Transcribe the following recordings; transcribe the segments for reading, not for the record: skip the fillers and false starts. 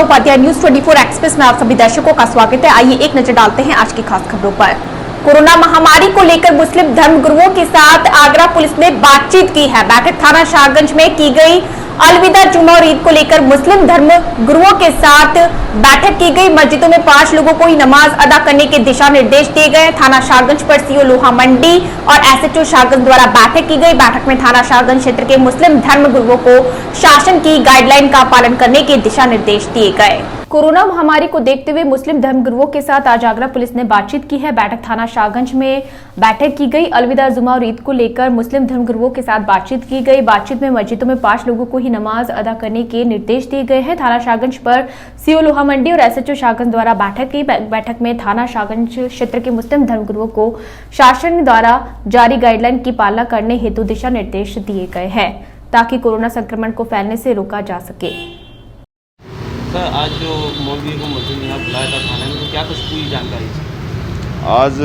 Upadhyay news 24 express में आप सभी दर्शकों का स्वागत है। आइए एक नजर डालते हैं आज की खास खबरों पर। कोरोना महामारी को लेकर मुस्लिम धर्मगुरुओं के साथ आगरा पुलिस ने बातचीत की है। बैठक थाना शाहगंज में की गई। अलविदा जुमा और ईद को लेकर मुस्लिम धर्म गुरुओं के साथ बैठक की गई। मस्जिदों में 5 लोगों को ही नमाज अदा करने के दिशा निर्देश दिए गए। थाना शाहगंज पर सीओ लोहा मंडी और एसएचओ शाहगंज द्वारा बैठक की गई। बैठक में थाना शाहगंज क्षेत्र के मुस्लिम धर्म गुरुओं को शासन की गाइडलाइन का पालन करने के दिशा निर्देश दिए गए। कोरोना महामारी को देखते हुए मुस्लिम धर्मगुरुओं के साथ आज आगरा पुलिस ने बातचीत की है। बैठक थाना शाहगंज में बैठक की गई। अलविदा जुमा और ईद को लेकर मुस्लिम धर्मगुरुओं के साथ बातचीत की गई। बातचीत में मस्जिदों में 5 लोगों को ही नमाज अदा करने के निर्देश दिए गए हैं। थाना शाहगंज पर सीओ लोहा मंडी और एसएचओ शाहगंज द्वारा बैठक की। बैठक में थाना शाहगंज क्षेत्र के मुस्लिम धर्मगुरुओं को शासन द्वारा जारी गाइडलाइन की पालना करने हेतु दिशा निर्देश दिए गए हैं ताकि कोरोना संक्रमण को फैलने से रोका जा सके। सर, आज जो मौलवी को मस्जिद में बुलाया था थाने में, तो क्या कुछ पूरी जानकारी थी? आज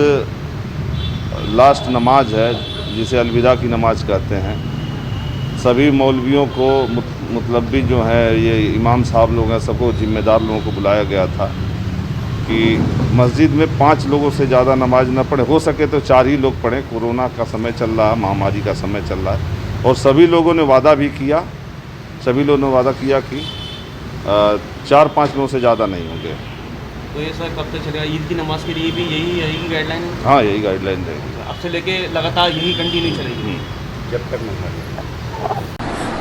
लास्ट नमाज है जिसे अलविदा की नमाज कहते हैं। सभी मौलवियों को मतलब भी जो है ये इमाम साहब लोग हैं, सबको जिम्मेदार लोगों को बुलाया गया था कि मस्जिद में 5 लोगों से ज़्यादा नमाज न पढ़े। हो सके तो 4 ही लोग पढ़ें। कोरोना का समय चल रहा है, महामारी का समय चल रहा है और सभी लोगों ने वादा भी किया। सभी लोगों ने वादा किया कि 4-5 लोगों से ज़्यादा नहीं होंगे। तो ये सर कब तक चलेगा? ईद की नमाज के लिए भी यही रहेगी गाइडलाइन? हाँ, यही गाइडलाइन रहेगी। अब से लेके लगातार यही कंटिन्यू चलेगी जब तक नहीं।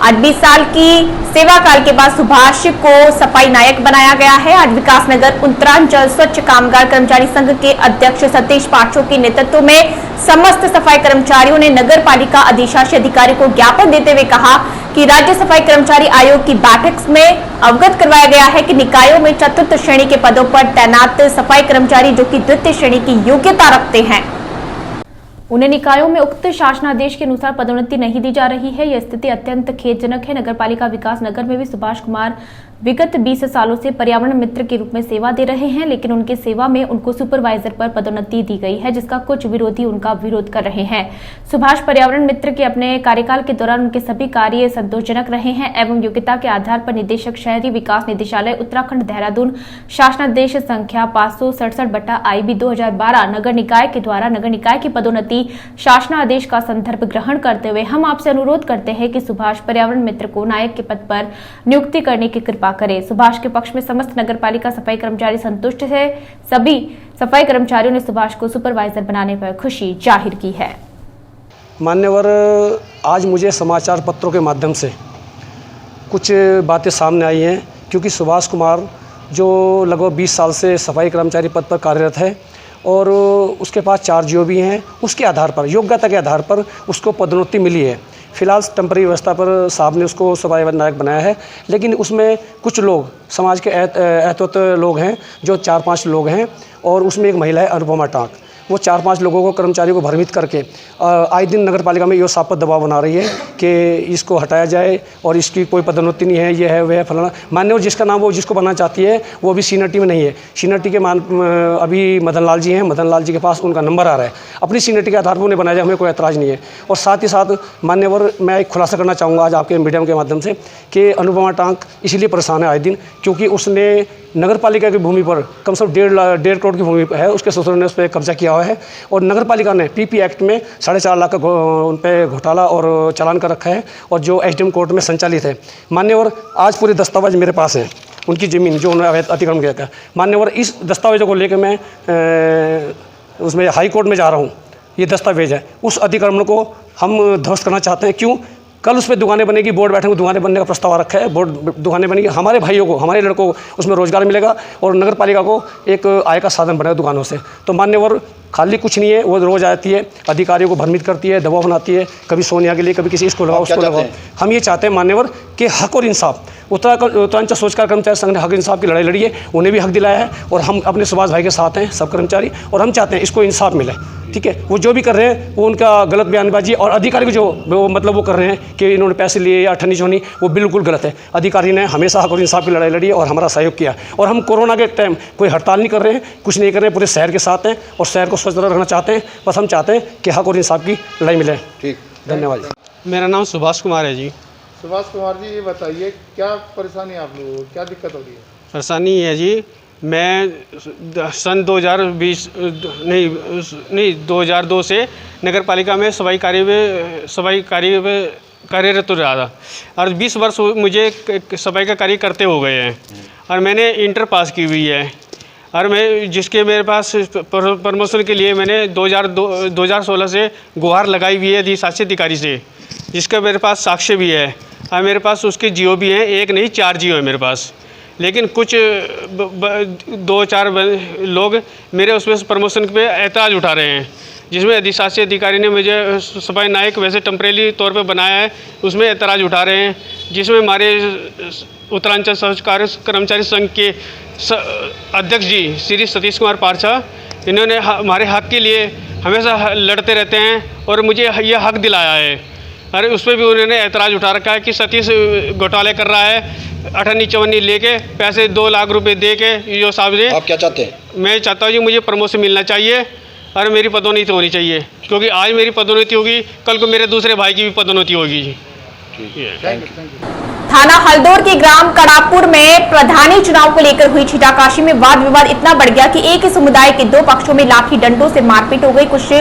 आज 20 साल की सेवा काल के बाद सुभाष को सफाई नायक बनाया गया है। आज विकासनगर उत्तरांचल स्वच्छ कामगार कर्मचारी संघ के अध्यक्ष सतीश पाठो के नेतृत्व में समस्त सफाई कर्मचारियों ने नगर पालिका अधिशासी अधिकारी को ज्ञापन देते हुए कहा कि राज्य सफाई कर्मचारी आयोग की बैठक में अवगत करवाया गया है कि निकायों में 4th श्रेणी के पदों पर तैनात सफाई कर्मचारी जो कि 2य श्रेणी की योग्यता रखते हैं, उन्हें निकायों में उक्त शासनादेश के अनुसार पदोन्नति नहीं दी जा रही है। यह स्थिति अत्यंत खेदजनक है। नगरपालिका विकास नगर में भी सुभाष कुमार विगत 20 सालों से पर्यावरण मित्र के रूप में सेवा दे रहे हैं, लेकिन उनकी सेवा में उनको सुपरवाइजर पर पदोन्नति दी गई है, जिसका कुछ विरोधी उनका विरोध कर रहे हैं। सुभाष पर्यावरण मित्र के अपने कार्यकाल के दौरान उनके सभी कार्य संतोषजनक रहे हैं एवं योग्यता के आधार पर निदेशक शहरी विकास निदेशालय उत्तराखंड देहरादून शासनादेश संख्या 567/IB 2012 नगर निकाय के द्वारा नगर निकाय की पदोन्नति शासनादेश का संदर्भ ग्रहण करते हुए हम आपसे अनुरोध करते हैं कि सुभाष पर्यावरण मित्र को नायक के पद पर नियुक्ति करने की कृपा करें। सुभाष के पक्ष में समस्त नगरपालिका सफाई कर्मचारी संतुष्ट है। सभी सफाई कर्मचारियों ने सुभाष को सुपरवाइजर बनाने पर खुशी जाहिर की है। मान्यवर, आज मुझे समाचार पत्रों के माध्यम से कुछ बातें सामने आई हैं, क्योंकि सुभाष कुमार जो लगभग 20 साल से सफाई कर्मचारी पद पर कार्यरत है और उसके पास 4 जो भी हैं, उसके आधार पर योग्यता के आधार पर उसको पदोन्नति मिली है। फिलहाल टेम्पररी व्यवस्था पर साहब ने उसको सफाई नायक बनाया है, लेकिन उसमें कुछ लोग समाज के ऐतवत लोग हैं, जो 4-5 लोग हैं और उसमें एक महिला है अनुपमा टांक। वो 4-5 लोगों को कर्मचारियों को भ्रमित करके आए दिन नगर पालिका में यो साफ पर दबाव बना रही है कि इसको हटाया जाए और इसकी कोई पदोन्नति नहीं है, ये है वह है फलाना। मान्यवर जिसका नाम वो जिसको बनना चाहती है वो अभी सीनियरिटी में नहीं है। सीनियरिटी के अभी मदन लाल जी हैं, मदन लाल जी के पास उनका नंबर आ रहा है। अपनी सीनियरिटी के आधार पर उन्हें बनाया जाए, हमें कोई ऐतराज़ नहीं है। और साथ ही साथ मान्यवर, मैं एक खुलासा करना चाहूँगा आज आपके मीडियम के माध्यम से कि अनुपमा टांक इसीलिए परेशान है आए दिन, क्योंकि उसने नगर पालिका की भूमि पर कम से कम 1.5 करोड़ की भूमि है, उसके ससुर ने उस पर कब्जा किया हुआ है और नगर पालिका ने PP एक्ट में 4.5 लाख का उन पर घोटाला और चालान कर रखा है और जो SDM कोर्ट में संचालित है। मान्यवर, आज पूरे दस्तावेज मेरे पास हैं, उनकी ज़मीन जो उन्होंने अवैध अतिक्रमण किया था। मान्यवर, इस दस्तावेज़ों को लेकर मैं उसमें हाई कोर्ट में जा रहा हूँ। ये दस्तावेज है, उस अतिक्रमण को हम ध्वस्त करना चाहते हैं। क्यों? कल उस पर दुकानें बनेगी, बोर्ड बैठेंगे, दुकानें बनने का प्रस्ताव आ रखा है, बोर्ड दुकानें बनेगी, हमारे भाइयों को, हमारे लड़कों को उसमें रोजगार मिलेगा और नगर पालिका को एक आय का साधन बनेगा दुकानों से। तो मान्यवर, खाली कुछ नहीं है, वो रोज़ आती है, अधिकारियों को भ्रमित करती है, दबाव बनाती है, कभी सोनिया के लिए, कभी किसी इसको लगाओ उसको लगाओ। हम ये चाहते हैं मान्यवर कि हक और इंसाफ, उत्तरांचल स्वच्छ कर्मचारी संघ ने हक इंसाफ की लड़ाई लड़ी है, उन्हें भी हक दिलाया है और हम अपने सुभाष भाई के साथ हैं सब कर्मचारी, और हम चाहते हैं इसको इंसाफ मिले। ठीक है, वो जो भी कर रहे हैं वो उनका गलत बयानबाजी और अधिकारी को जो वो कर रहे हैं कि इन्होंने पैसे लिए या ठन्नी छोनी, वो बिल्कुल गलत है। अधिकारी ने हमेशा हक और इंसाफ की लड़ाई लड़ी है और हमारा सहयोग किया और हम कोरोना के टाइम कोई हड़ताल नहीं कर रहे हैं, कुछ नहीं कर रहे हैं, पूरे शहर के साथ हैं और शहर को स्वच्छ रखना चाहते हैं। बस हम चाहते हैं कि हक और इंसाफ की लड़ाई मिले। ठीक, धन्यवाद। मेरा नाम सुभाष कुमार है जी। सुभाष कुमार जी, ये बताइए क्या परेशानी आप लोगों को, क्या दिक्कत हो रही है? परेशानी ये है जी, मैं सन 2002 से नगर पालिका में सफाई कार्य में कार्यरत रहा था और 20 वर्ष मुझे सफाई का कार्य करते हो गए हैं और मैंने इंटर पास की हुई है और मैं जिसके मेरे पास प्रमोशन के लिए मैंने 2016 से गुहार लगाई हुई है अधिशासी अधिकारी से, जिसका मेरे पास साक्ष्य भी है और मेरे पास उसके जियो भी हैं, एक नहीं 4 जियो है मेरे पास। लेकिन कुछ 2-4 लोग मेरे उसमें प्रमोशन पे ऐतराज़ उठा रहे हैं, जिसमें अधिशासी अधिकारी ने मुझे सफाई नायक वैसे टेम्परेरी तौर पे बनाया है, उसमें ऐतराज़ उठा रहे हैं, जिसमें हमारे उत्तरांचल सहकारी कर्मचारी संघ के अध्यक्ष जी श्री सतीश कुमार पारछा, इन्होंने हमारे हक के लिए हमेशा लड़ते रहते हैं और मुझे यह हक दिलाया है। अरे उस पर भी उन्होंने ऐतराज़ उठा रखा है कि सतीश घोटाले कर रहा है, 58-54 लेके पैसे 2 लाख रुपए दे के जो साहब ने। आप क्या चाहते हैं? मैं चाहता हूँ जी मुझे प्रमोशन मिलना चाहिए और मेरी पदोन्नति होनी चाहिए, क्योंकि आज मेरी पदोन्नति होगी, कल को मेरे दूसरे भाई की भी पदोन्नति होगी जी। थाना हल्दौर के ग्राम कड़ापुर में प्रधानी चुनाव को लेकर हुई छीटाकाशी में वाद विवाद इतना बढ़ गया कि एक ही समुदाय के 2 पक्षों में लाठी डंडों से मारपीट हो गई। कुछ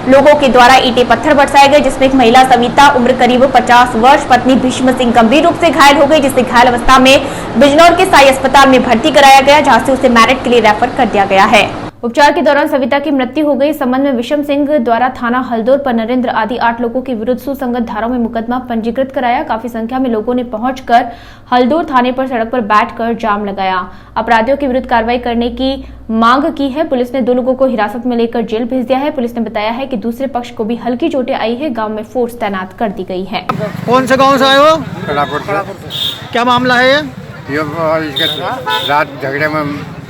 लोगों के द्वारा ईंटें पत्थर बरसाए गए, जिसमें एक महिला सविता उम्र करीब 50 वर्ष पत्नी भीष्म सिंह गंभीर रूप से घायल हो गई, जिसे घायल अवस्था में बिजनौर के साई अस्पताल में भर्ती कराया गया, जहां से उसे मेरठ के लिए रेफर कर दिया गया है। उपचार के दौरान सविता की मृत्यु हो गई। इस संबंध में विषम सिंह द्वारा थाना हल्दौर पर नरेंद्र आदि 8 लोगों के विरुद्ध सुसंगत धाराओं में मुकदमा पंजीकृत कराया। काफी संख्या में लोगों ने पहुंचकर हल्दौर थाने पर सड़क पर बैठकर जाम लगाया, अपराधियों के विरुद्ध कार्रवाई करने की मांग की है। पुलिस ने 2 लोगों को हिरासत में लेकर जेल भेज दिया है। पुलिस ने बताया है कि दूसरे पक्ष को भी हल्की चोटें आई है। गाँव में फोर्स तैनात कर दी गई है। कौन से गाँव से आए हो? कड़ापुर से। क्या मामला है ये? रात झगड़े में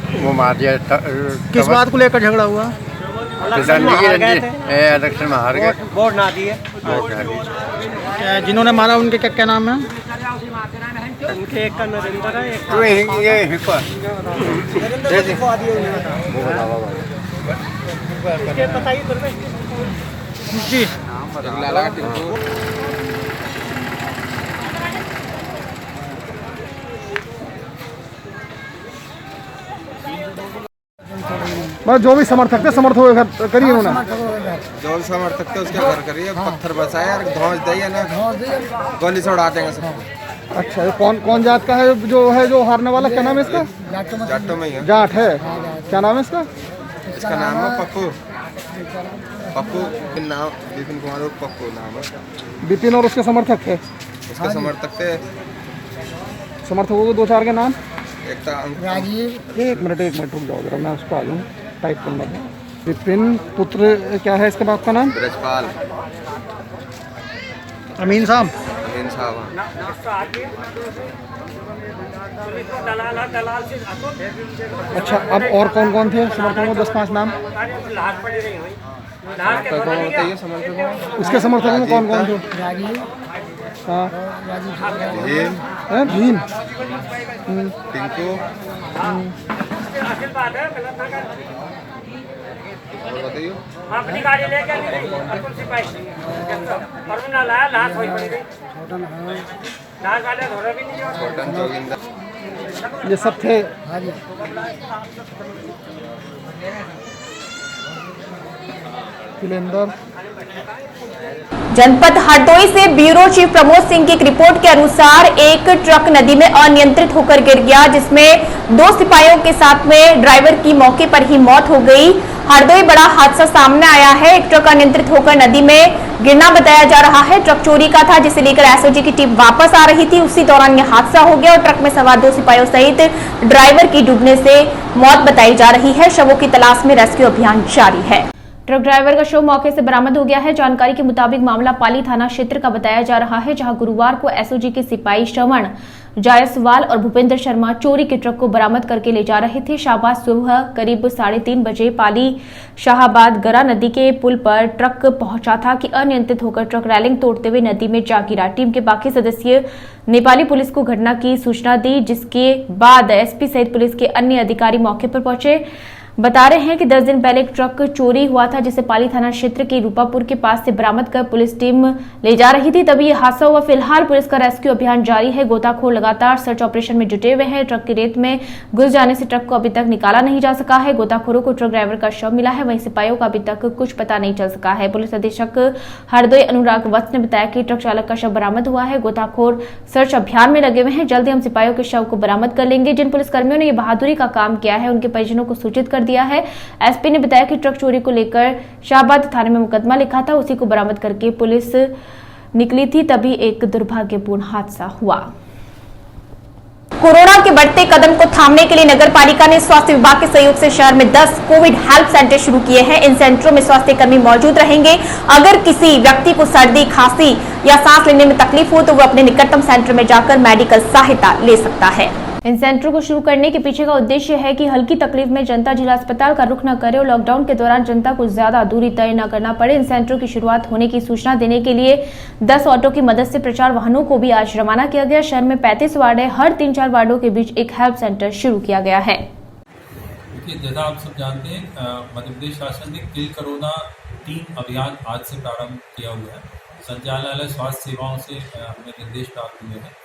वो मार दिया। किस बात को लेकर झगड़ा हुआ? इलेक्शन में हार गए, वोट ना दिए। जिन्होंने मारा उनके क्या क्या नाम है? उनके एक का नरेंद्र है, एक जी। मतलब जो भी समर्थक थे समर्थक करिए उन्होंने, जो भी समर्थक थे उसके घर करिए, पत्थर बसाए और धौंस दिए ना, गोली से उड़ा देंगे सबको। अच्छा, ये कौन जात का है जो हारने वाला? क्या नाम है इसका? जाटों में ही है। जाट है। क्या नाम है इसका? इसका नाम है पप्पू नाम, विपिन कुमार और पप्पू नाम है। विपिन और उसके समर्थक थे? उसके समर्थक थे। समर्थकों को 2-4 के नाम? एक था राजीव। एक मिनट रुक जाओ जरा, मैं उसको आ जाऊँ, टाइप करना है। विपिन पुत्र क्या है इसके बाप का नाम? ब्रजपाल। अमीन साहब। अच्छा, अब और कौन थे समर्थकों? 10-5 नाम उसके समर्थकों में कौन थे? हाँ, भीम, टिंकू, अपनी गाड़ी लेके ये सब थे। जनपद हरदोई से ब्यूरो चीफ प्रमोद सिंह की एक रिपोर्ट के अनुसार एक ट्रक नदी में अनियंत्रित होकर गिर गया, जिसमें 2 सिपाहियों के साथ में ड्राइवर की मौके पर ही मौत हो गई। हरदोई बड़ा हादसा सामने आया है। एक ट्रक अनियंत्रित होकर नदी में गिरना बताया जा रहा है। ट्रक चोरी का था, जिसे लेकर एसओजी की टीम वापस आ रही थी। उसी दौरान यह हादसा हो गया और ट्रक में सवार 2 सिपाहियों सहित ड्राइवर की डूबने से मौत बताई जा रही है। शवों की तलाश में रेस्क्यू अभियान जारी है। ट्रक ड्राइवर का शव मौके से बरामद हो गया है। जानकारी के मुताबिक मामला पाली थाना क्षेत्र का बताया जा रहा है, जहां गुरुवार को एसओजी के सिपाही श्रवण जायसवाल और भूपेंद्र शर्मा चोरी के ट्रक को बरामद करके ले जा रहे थे। शाहबाद सुबह करीब 3:30 बजे पाली शाहबाद गरा नदी के पुल पर ट्रक पहुंचा था कि अनियंत्रित होकर ट्रक रेलिंग तोड़ते हुए नदी में जा गिरा। टीम के बाकी सदस्य नेपाली पुलिस को घटना की सूचना दी, जिसके बाद एसपी सहित पुलिस के अन्य अधिकारी मौके पर पहुंचे। बता रहे हैं कि 10 दिन पहले एक ट्रक चोरी हुआ था जिसे पाली थाना क्षेत्र के रूपापुर के पास से बरामद कर पुलिस टीम ले जा रही थी, तभी यह हादसा हुआ। फिलहाल पुलिस का रेस्क्यू अभियान जारी है। गोताखोर लगातार सर्च ऑपरेशन में जुटे हुए हैं। ट्रक की रेत में घुस जाने से ट्रक को अभी तक निकाला नहीं जा सका है। गोताखोरों को ट्रक ड्राइवर का शव मिला है, वहीं सिपाहियों का अभी तक कुछ पता नहीं चल सका है। पुलिस अधीक्षक हरदोई अनुराग वत्स ने बताया कि ट्रक चालक का शव बरामद हुआ है। गोताखोर सर्च अभियान में लगे हुए हैं। जल्द ही हम सिपाहियों के शव को बरामद कर लेंगे। जिन पुलिसकर्मियों ने ये बहादुरी का काम किया है उनके परिजनों को सूचित कर दिया है। एसपी ने बताया कि ट्रक चोरी को लेकर शाहबाद थाने में मुकदमा लिखा था, उसी को बरामद करके पुलिस निकली थी, तभी एक दुर्भाग्यपूर्ण हादसा हुआ। कोरोना के बढ़ते कदम को थामने के लिए नगर पालिका ने स्वास्थ्य विभाग के सहयोग से शहर में 10 कोविड हेल्प सेंटर शुरू किए हैं। इन सेंटरों में स्वास्थ्य कर्मी मौजूद रहेंगे। अगर किसी व्यक्ति को सर्दी, खांसी या सांस लेने में तकलीफ हो तो वो अपने निकटतम सेंटर में जाकर मेडिकल सहायता ले सकता है। इन सेंटरों को शुरू करने के पीछे का उद्देश्य है कि हल्की तकलीफ में जनता जिला अस्पताल का रुख न करे और लॉकडाउन के दौरान जनता को ज्यादा दूरी तय न करना पड़े। इन सेंटरों की शुरुआत होने की सूचना देने के लिए 10 ऑटो की मदद से प्रचार वाहनों को भी आज रवाना किया गया। शहर में 35 वार्ड है, हर 3-4 वार्डों के बीच एक हेल्प सेंटर शुरू किया गया है। जैसा आप सब जानते हैं, मध्य प्रदेश शासन ने किल कोरोना 3 अभियान आज से प्रारंभ किया हुआ है। संचालनालय स्वास्थ्य सेवाओं से हमें निर्देश प्राप्त हुए हैं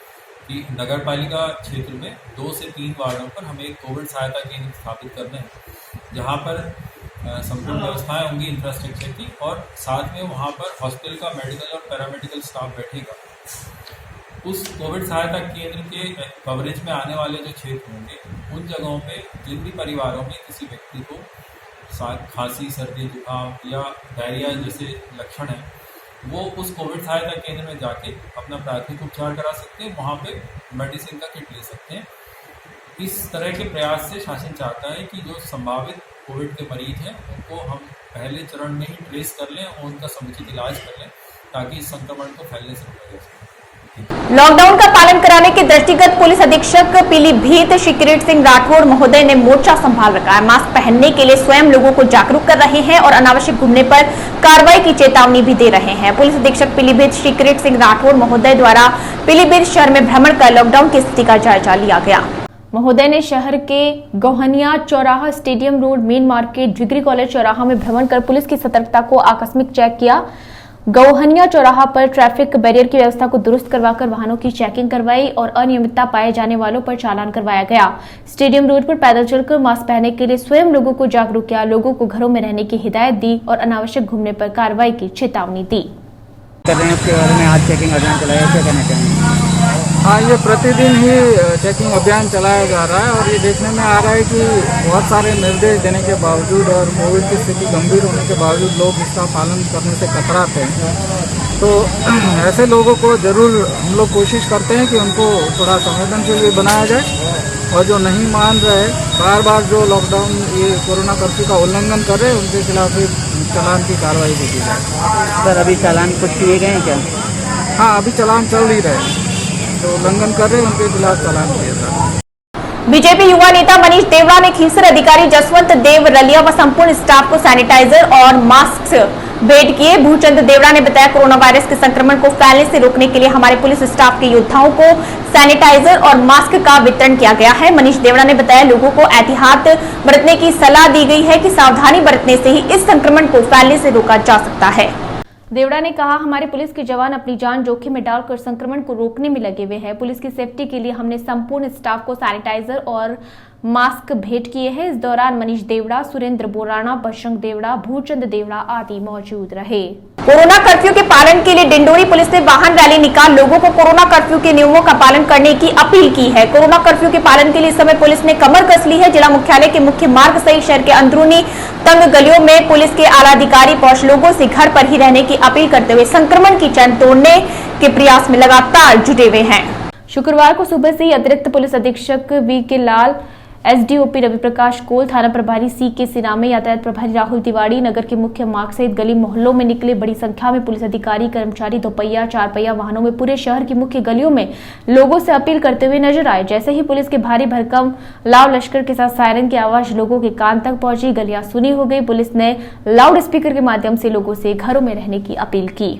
कि नगर पालिका क्षेत्र में 2 से 3 वार्डों पर हमें एक कोविड सहायता केंद्र स्थापित करने हैं, जहां पर संपूर्ण व्यवस्थाएं होंगी इंफ्रास्ट्रक्चर की, और साथ में वहां पर हॉस्पिटल का मेडिकल और पैरामेडिकल स्टाफ बैठेगा। उस कोविड सहायता केंद्र के कवरेज में आने वाले जो क्षेत्र होंगे उन जगहों पे जिन भी परिवारों में किसी व्यक्ति को खांसी, सर्दी, जुकाम या डायरिया जैसे लक्षण हैं, वो उस कोविड सहायता केंद्र में जाके अपना प्राथमिक उपचार करा सकते हैं, वहाँ पे मेडिसिन का किट ले सकते हैं। इस तरह के प्रयास से शासन चाहता है कि जो संभावित कोविड के मरीज हैं उनको हम पहले चरण में ही ट्रेस कर लें और उनका समुचित इलाज कर लें, ताकि इस संक्रमण को फैलने से रोका जा सके। लॉकडाउन का पालन कराने के दृष्टिगत पुलिस अधीक्षक पीलीभीत श्री किरीट सिंह राठौड़ महोदय ने मोर्चा संभाल रखा है। मास्क पहनने के लिए स्वयं लोगों को जागरूक कर रहे हैं और अनावश्यक घूमने पर कार्रवाई की चेतावनी भी दे रहे हैं। पुलिस अधीक्षक पीलीभीत श्री किरीट सिंह राठौड़ महोदय द्वारा पीलीभीत शहर में भ्रमण कर लॉकडाउन की स्थिति का जायजा लिया गया। महोदय ने शहर के गौहनिया चौराहा, stadium road, main market, degree college चौराहा में भ्रमण कर पुलिस की सतर्कता को आकस्मिक चेक किया। गौहनिया चौराहा पर ट्रैफिक बैरियर की व्यवस्था को दुरुस्त करवाकर वाहनों की चेकिंग करवाई और अनियमितता पाए जाने वालों पर चालान करवाया गया। स्टेडियम रोड पर पैदल चलकर मास्क पहनने के लिए स्वयं लोगों को जागरूक किया, लोगों को घरों में रहने की हिदायत दी और अनावश्यक घूमने पर कार्रवाई की चेतावनी दी। उसके बारे में आज चेकिंग अभियान चलाया, क्या कहना चाहेंगे? हाँ, ये प्रतिदिन ही चेकिंग अभियान चलाया जा रहा है और ये देखने में आ रहा है कि बहुत सारे निर्देश देने के बावजूद और कोविड की स्थिति गंभीर होने के बावजूद लोग इसका पालन करने से कतराते हैं। तो ऐसे लोगों को ज़रूर हम लोग कोशिश करते हैं कि उनको थोड़ा संवेदनशील भी बनाया जाए और जो नहीं मान रहे, बार बार जो लॉकडाउन ये कोरोना कर्फ्यू का उल्लंघन कर रहे हैं उनके खिलाफ भी चालान की कार्रवाई की जाए। सर, अभी चालान कुछ किए गए हैं क्या? हाँ, अभी चालान चल ही रहे हैं, जो उल्लंघन कर रहे हैं उनके खिलाफ चालान किया जाए। बीजेपी युवा नेता मनीष देवड़ा ने खीसर अधिकारी जसवंत देव रलिया व संपूर्ण स्टाफ को सैनिटाइजर और मास्क भेंट किए। भूचंद देवड़ा ने बताया, कोरोना वायरस के संक्रमण को फैलने से रोकने के लिए हमारे पुलिस स्टाफ के योद्धाओं को सैनिटाइजर और मास्क का वितरण किया गया है। मनीष देवड़ा ने बताया, लोगों को एहतियात बरतने की सलाह दी गई है कि सावधानी बरतने से ही इस संक्रमण को फैलने से रोका जा सकता है। देवड़ा ने कहा, हमारे पुलिस के जवान अपनी जान जोखिम में डालकर संक्रमण को रोकने में लगे हुए हैं। पुलिस की सेफ्टी के लिए हमने संपूर्ण स्टाफ को सैनिटाइजर और मास्क भेंट किए हैं। इस दौरान मनीष देवड़ा, सुरेंद्र बोराना, बजरंग देवड़ा, भूचंद देवड़ा आदि मौजूद रहे। कोरोना कर्फ्यू के पालन के लिए डिंडोरी पुलिस ने वाहन रैली निकाल लोगों को कोरोना कर्फ्यू के नियमों का पालन करने की अपील की है। कोरोना कर्फ्यू के पालन के लिए इस समय पुलिस ने कमर कस ली है। जिला मुख्यालय के मुख्य मार्ग सहित शहर के अंदरूनी तंग गलियों में पुलिस के आला अधिकारी पहुंच लोगों से घर पर ही रहने की अपील करते हुए संक्रमण की चैन तोड़ने के प्रयास में लगातार जुटे हुए हैं। शुक्रवार को सुबह से ही अतिरिक्त पुलिस अधीक्षक वी.के. लाल, एसडीओपी रवि प्रकाश कोल, थाना प्रभारी सी.के. सिनामे, यातायात प्रभारी राहुल तिवारी, नगर के मुख्य मार्ग सहित गली मोहल्लों में निकले बड़ी संख्या में पुलिस अधिकारी, कर्मचारी दोपहिया, चारपहिया वाहनों में पूरे शहर की मुख्य गलियों में लोगों से अपील करते हुए नजर आए। जैसे ही पुलिस के भारी भरकम लाव लश्कर के साथ सायरन की आवाज लोगों के कान तक पहुंची, गलियां सुनी हो गई। पुलिस ने लाउड स्पीकर के माध्यम से लोगों से घरों में रहने की अपील की।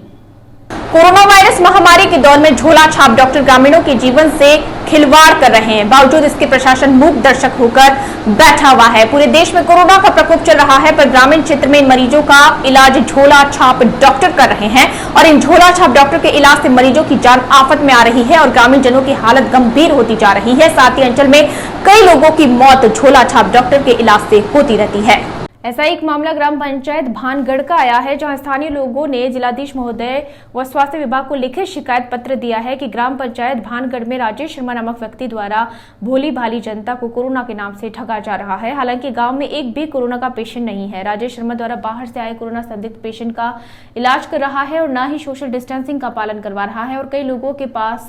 कोरोना वायरस महामारी के दौर में झोला छाप डॉक्टर ग्रामीणों के जीवन से खिलवाड़ कर रहे हैं। बावजूद इसके प्रशासन मूक दर्शक होकर बैठा हुआ है। पूरे देश में कोरोना का प्रकोप चल रहा है, पर ग्रामीण क्षेत्र में इन मरीजों का इलाज झोला छाप डॉक्टर कर रहे हैं और इन झोला छाप डॉक्टर के इलाज से मरीजों की जान आफत में आ रही है और ग्रामीण जनों की हालत गंभीर होती जा रही है। साथ ही अंचल में कई लोगों की मौत झोला छाप डॉक्टर के इलाज से होती रहती है। ऐसा एक मामला ग्राम पंचायत भानगढ़ का आया है, जहां स्थानीय लोगों ने जिलाधीश महोदय व स्वास्थ्य विभाग को लिखित शिकायत पत्र दिया है कि ग्राम पंचायत भानगढ़ में राजेश शर्मा नामक व्यक्ति द्वारा भोली भाली जनता को कोरोना के नाम से ठगा जा रहा है। हालांकि गांव में एक भी कोरोना का पेशेंट नहीं है। राजेश शर्मा द्वारा बाहर से आए कोरोना संदिग्ध पेशेंट का इलाज कर रहा है और न ही सोशल डिस्टेंसिंग का पालन करवा रहा है और कई लोगों के पास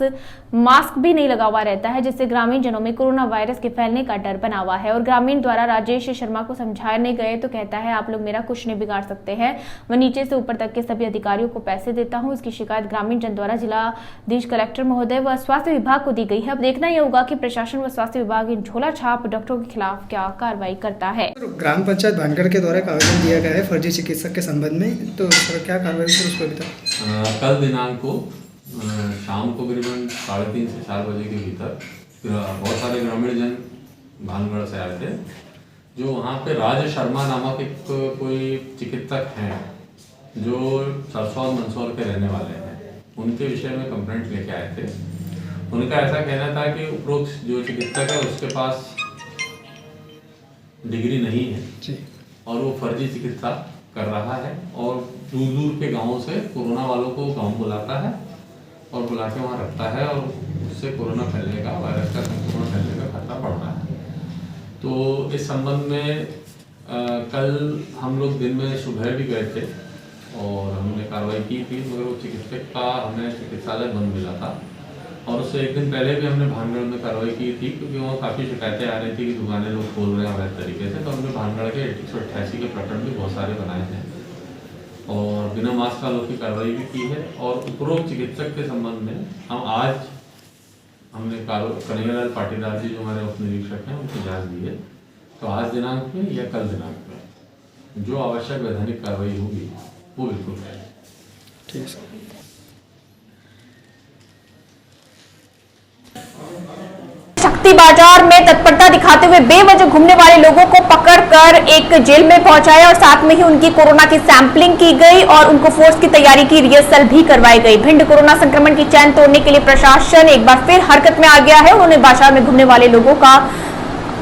मास्क भी नहीं लगा हुआ रहता है, जिससे ग्रामीण जनों में कोरोना वायरस के फैलने का डर बना हुआ है। और ग्रामीण द्वारा राजेश शर्मा को समझाने गए तो कहता है, आप लोग मेरा कुछ नहीं बिगाड़ सकते हैं, मैं नीचे से ऊपर तक के सभी अधिकारियों को पैसे देता हूं। इसकी शिकायत ग्रामीण जन द्वारा जिलाधीश कलेक्टर महोदय व स्वास्थ्य विभाग को दी गई है। अब देखना यह होगा कि प्रशासन व स्वास्थ्य विभाग इन झोला छाप डॉक्टरों के खिलाफ क्या कार्रवाई करता है। ग्राम पंचायत भानगढ़ के द्वारा एक आवेदन दिया गया है फर्जी चिकित्सक के संबंध में, तो सर क्या कार्रवाई है उसको बताओ। कल दिनांक को शाम को करीबन 3:30 से 4 बजे के भीतर बहुत सारे ग्रामीण जन भानगढ़ से आए थे, जो वहाँ पे राज शर्मा नामक एक कोई चिकित्सक हैं जो सरसौर मंदसौर के रहने वाले हैं, उनके विषय में कंप्लेंट लेके आए थे। उनका ऐसा कहना था कि उपरोक्त जो चिकित्सक है उसके पास डिग्री नहीं है और वो फर्जी चिकित्सा कर रहा है और दूर दूर के गाँवों से कोरोना वालों को गाँव बुलाता है और बुला के वहाँ रखता है और उससे कोरोना फैलने का, वायरस का संक्रमण फैलने का खतरा बढ़ रहा है। तो इस संबंध में कल हम लोग दिन में सुबह भी गए थे और हमने कार्रवाई की थी, मगर वो चिकित्सक का हमें चिकित्सालय बंद मिला था और उससे एक दिन पहले भी हमने भानगढ़ में कार्रवाई की थी, क्योंकि वहाँ काफ़ी शिकायतें आ रही थी कि दुकानें लोग खोल रहे हैं अवैध तरीके से। तो हमने भानगढ़ के 188 के प्रकरण भी बहुत सारे बनाए हैं और बिना मास्क वालों की कार्रवाई भी की है। और उपरोक्त चिकित्सक के संबंध में हम आज हमने कन्हैयालाल पाटीदार जी जो हमारे उप निरीक्षक हैं उनकी जांच दी है। तो आज दिनांक में या कल दिनांक में जो आवश्यक वैधानिक कार्रवाई होगी वो बिल्कुल करें। ठीक सर। शक्ति बाजार में तत्परता दिखाते हुए बेवजह घूमने वाले लोगों को पकड़कर एक जेल में पहुंचाया और साथ में ही उनकी कोरोना की सैंपलिंग की गई और उनको फोर्स की तैयारी की रिहर्सल भी करवाई गई। भिंड कोरोना संक्रमण की चैन तोड़ने के लिए प्रशासन एक बार फिर हरकत में आ गया है। उन्होंने बाजार में घूमने वाले लोगों का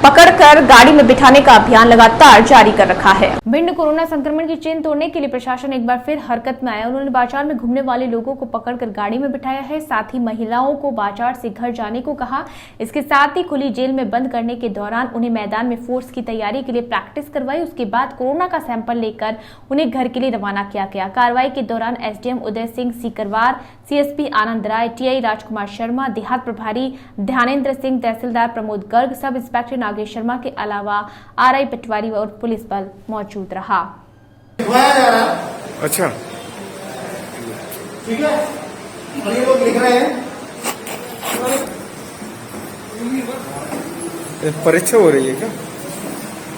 पकड़कर गाड़ी में बिठाने का अभियान लगातार जारी कर रखा है। भिंड कोरोना संक्रमण की चेन तोड़ने के लिए प्रशासन एक बार फिर हरकत में आया। उन्होंने बाजार में घूमने वाले लोगों को पकड़कर गाड़ी में बिठाया है, साथ ही महिलाओं को बाजार से घर जाने को कहा। इसके साथ ही खुली जेल में बंद करने के दौरान उन्हें मैदान में फोर्स की तैयारी के लिए प्रैक्टिस करवाई। उसके बाद कोरोना का सैंपल लेकर उन्हें घर के लिए रवाना किया गया। कार्रवाई के दौरान एसडीएम उदय सिंह सीकरवार, सीएसपी आनंद राय, टीआई राजकुमार शर्मा, देहात प्रभारी ध्यानेन्द्र सिंह, तहसीलदार प्रमोद गर्ग, सब इंस्पेक्टर नागेश शर्मा के अलावा आरआई पटवारी और पुलिस बल मौजूद रहा। अच्छा ठीक है, और ये लोग लिख रहे हैं परीक्षा हो रही है क्या?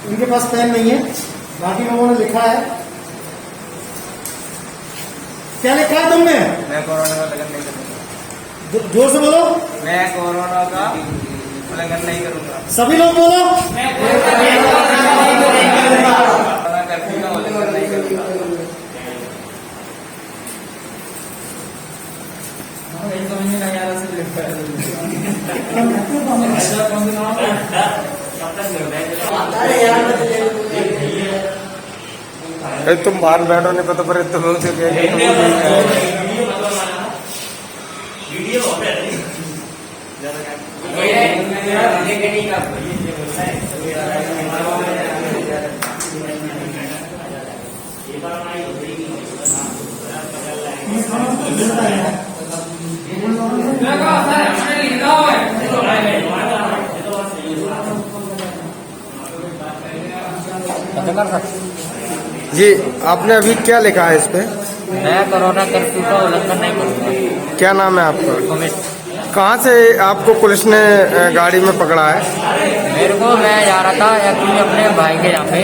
इनके पास पेन नहीं है, बाकी लोगों ने लिखा है। क्या लिखा है तुमने? मैं कोरोना का उल्लंघन नहीं करूंगा। जोर से बोलो। मैं कोरोना का उल्लंघन नहीं करूंगा। सभी लोग बोलो। मैं कोरोना कर्फ्यू का उल्लंघन नहीं करूंगा। समझ नहीं आ रहा से लिखा है। तुम बाहर बैठो नहीं पता पर तुम जी आपने अभी क्या लिखा है इस पे? मैं कोरोना कर्फ्यू का उल्लंघन नहीं करूँगा। क्या नाम है आपका? कहाँ से आपको पुलिस ने गाड़ी में पकड़ा है? मेरे को मैं जा रहा था एक्चुअली अपने भाई के यहाँ पे,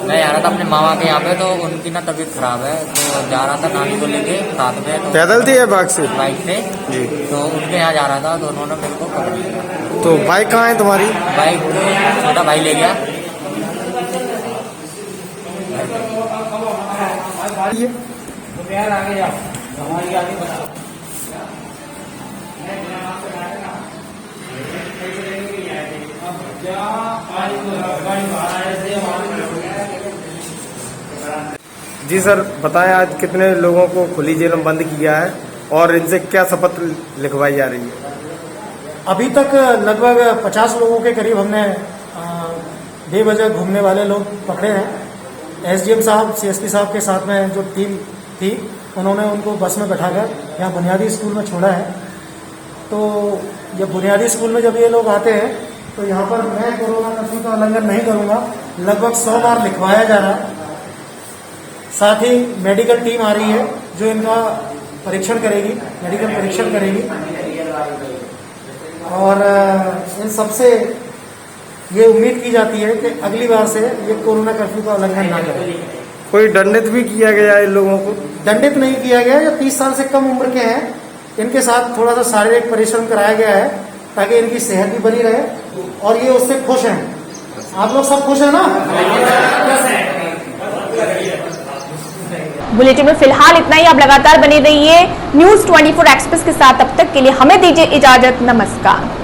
मैं जा रहा था अपने मामा के यहाँ पे, तो उनकी ना तबीयत खराब है, तो जा रहा था नानी को लेके साथ में। तो पैदल थी या बाइक से? बाइक से जी। तो उनके यहाँ जा रहा था, तो उन्होंने मेरे को पकड़ लिया। तो बाइक कहाँ है तुम्हारी? बाइक छोटा भाई ले गया। जी सर, बताएं आज कितने लोगों को खुली जेल में बंद किया है और इनसे क्या शपथ लिखवाई जा रही है? अभी तक लगभग 50 लोगों के करीब हमने बेवजह घूमने वाले लोग पकड़े हैं। एसडीएम साहब, सीएसपी साहब के साथ में जो टीम थी, उन्होंने उनको बस में बैठाकर यहाँ बुनियादी स्कूल में छोड़ा है। तो ये बुनियादी स्कूल में जब ये लोग आते हैं तो यहाँ पर मैं कोरोना कर्फ्यू का उल्लंघन नहीं करूँगा लगभग 100 बार लिखवाया जा रहा है। साथ ही मेडिकल टीम आ रही है जो इनका परीक्षण करेगी, मेडिकल परीक्षण करेगी, और इन सबसे ये उम्मीद की जाती है कि अगली बार से ये कोरोना कर्फ्यू का उल्लंघन ना करें। कोई दंडित भी किया गया है इन लोगों को? दंडित नहीं किया गया। जो 30 साल से कम उम्र के हैं, इनके साथ थोड़ा सा शारीरिक परिश्रम कराया गया है ताकि इनकी सेहत भी बनी रहे और ये उससे खुश हैं। आप लोग सब खुश हैं ना? बुलेटिन में फिलहाल इतना ही। आप लगातार बने रहिए न्यूज़ 24 एक्सप्रेस के साथ। तब तक के लिए हमें दीजिए इजाजत। नमस्कार।